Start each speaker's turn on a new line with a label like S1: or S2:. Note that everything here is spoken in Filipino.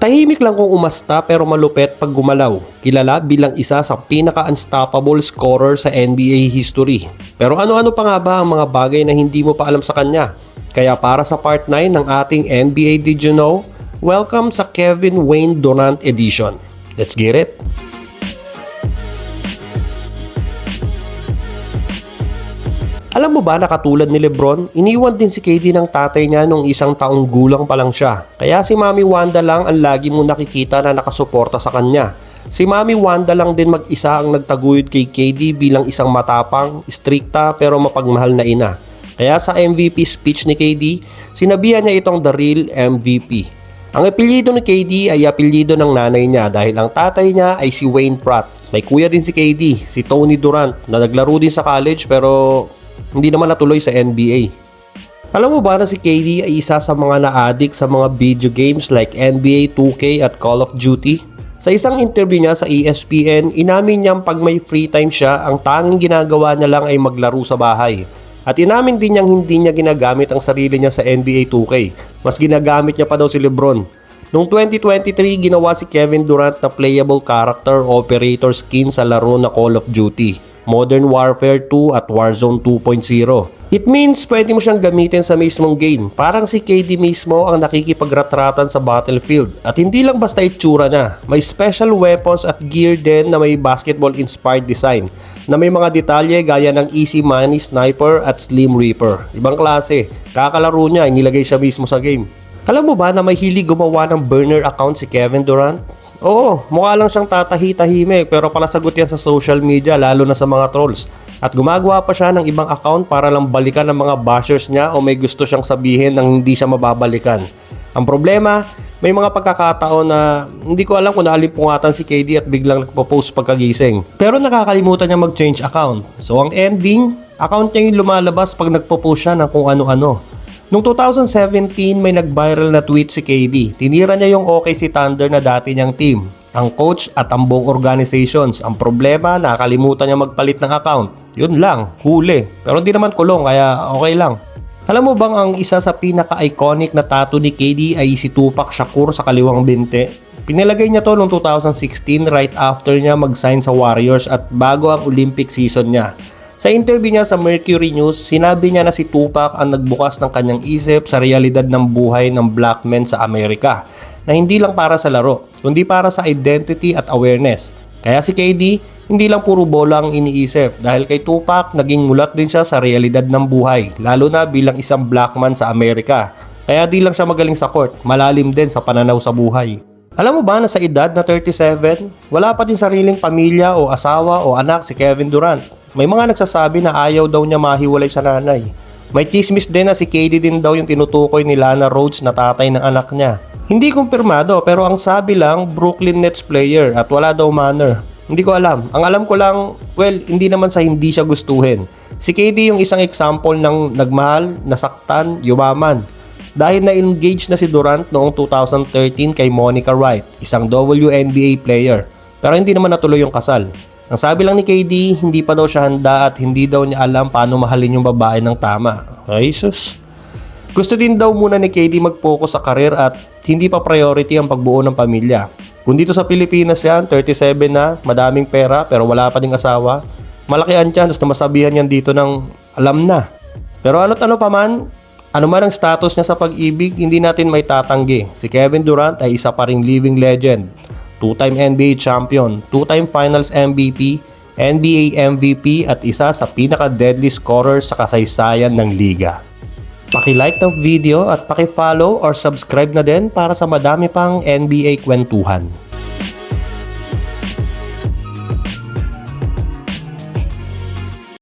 S1: Tahimik lang kung umasta pero malupet pag gumalaw. Kilala bilang isa sa pinaka-unstoppable scorer sa NBA history. Pero ano-ano pa nga ba ang mga bagay na hindi mo pa alam sa kanya? Kaya para sa part 9 ng ating NBA Did You Know, welcome sa Kevin Wayne Durant Edition. Let's get it! Alam mo ba na katulad ni Lebron, iniwan din si KD ng tatay niya nung 1 taong gulang pa lang siya. Kaya si Mami Wanda lang ang lagi mo nakikita na nakasuporta sa kanya. Si Mami Wanda lang din mag-isa ang nagtaguyod kay KD bilang isang matapang, strikta pero mapagmahal na ina. Kaya sa MVP speech ni KD, sinabihan niya itong the real MVP. Ang apelyido ni KD ay apelyido ng nanay niya dahil ang tatay niya ay si Wayne Pratt. May kuya din si KD, si Tony Durant, na naglaro din sa college pero hindi naman natuloy sa NBA. Alam mo ba na si KD ay isa sa mga na-addict sa mga video games like NBA 2K at Call of Duty? Sa isang interview niya sa ESPN, inamin niyang pag may free time siya, ang tanging ginagawa niya lang ay maglaro sa bahay. At inamin din niyang hindi niya ginagamit ang sarili niya sa NBA 2K. Mas ginagamit niya pa daw si Lebron. Noong 2023, ginawa si Kevin Durant na playable character operator skin sa laro na Call of Duty, Modern Warfare 2 at Warzone 2.0. It means pwede mo siyang gamitin sa mismong game. Parang si KD mismo ang nakikipagretratan sa battlefield. At hindi lang basta itsura na. May special weapons at gear din na may basketball-inspired design, na may mga detalye gaya ng Easy Money Sniper at Slim Reaper. Ibang klase. Kakalaro niya, inilagay siya mismo sa game. Alam mo ba na may hilig gumawa ng burner account si Kevin Durant? Oo, mukha lang siyang tatahi-tahimik pero palasagot yan sa social media lalo na sa mga trolls. At gumagawa pa siya ng ibang account para lang balikan ng mga bashers niya o may gusto siyang sabihin nang hindi siya mababalikan. Ang problema, may mga pagkakataon na hindi ko alam kung naalimpungatan si KD at biglang nagpo-post pagkagising. Pero nakakalimutan niya mag-change account. So ang ending, account niya yung lumalabas pag nagpo-post siya ng kung ano-ano. Noong 2017, may nag-viral na tweet si KD. Tinira niya yung OKC Thunder na dati niyang team, ang coach at ang buong organizations. Ang problema, nakalimutan niya magpalit ng account. Yun lang, huli. Pero hindi naman kulong, kaya okay lang. Alam mo bang ang isa sa pinaka-iconic na tattoo ni KD ay si Tupac Shakur sa kaliwang binte? Pinilagay niya to noong 2016 right after niya mag-sign sa Warriors at bago ang Olympic season niya. Sa interview niya sa Mercury News, sinabi niya na si Tupac ang nagbukas ng kanyang isip sa realidad ng buhay ng black men sa Amerika, na hindi lang para sa laro, kundi para sa identity at awareness. Kaya si KD, hindi lang puro bola ang iniisip dahil kay Tupac, naging mulat din siya sa realidad ng buhay, lalo na bilang isang black man sa Amerika. Kaya di lang siya magaling sa court, malalim din sa pananaw sa buhay. Alam mo ba na sa edad na 37, wala pa din sariling pamilya o asawa o anak si Kevin Durant? May mga nagsasabi na ayaw daw niya mahiwalay sa nanay. May chismis din na si KD din daw yung tinutukoy ni Lana Rhoades na tatay ng anak niya. Hindi kumpirmado pero ang sabi lang Brooklyn Nets player at wala daw manner. Hindi ko alam. Ang alam ko lang, well, hindi naman sa hindi siya gustuhin. Si KD yung isang example ng nagmahal, nasaktan, yumaman. Dahil na-engage na si Durant noong 2013 kay Monica Wright, isang WNBA player. Pero hindi naman natuloy yung kasal. Ang sabi lang ni KD, hindi pa daw siya handa at hindi daw niya alam paano mahalin yung babae ng tama. Ay sus. Gusto din daw muna ni KD mag-focus sa karir at hindi pa priority ang pagbuo ng pamilya. Kung dito sa Pilipinas yan, 37 na, madaming pera pero wala pa ding asawa, malaki ang chance na masabihan yan dito ng alam na. Pero ano't ano pa man, ano man ang status niya sa pag-ibig, hindi natin may tatanggi. Si Kevin Durant ay isa pa ring living legend. 2-time NBA champion, 2-time finals MVP, NBA MVP at isa sa pinaka-deadly scorer sa kasaysayan ng liga. Paki-like ng video at paki-follow or subscribe na din para sa madami pang NBA kwentuhan.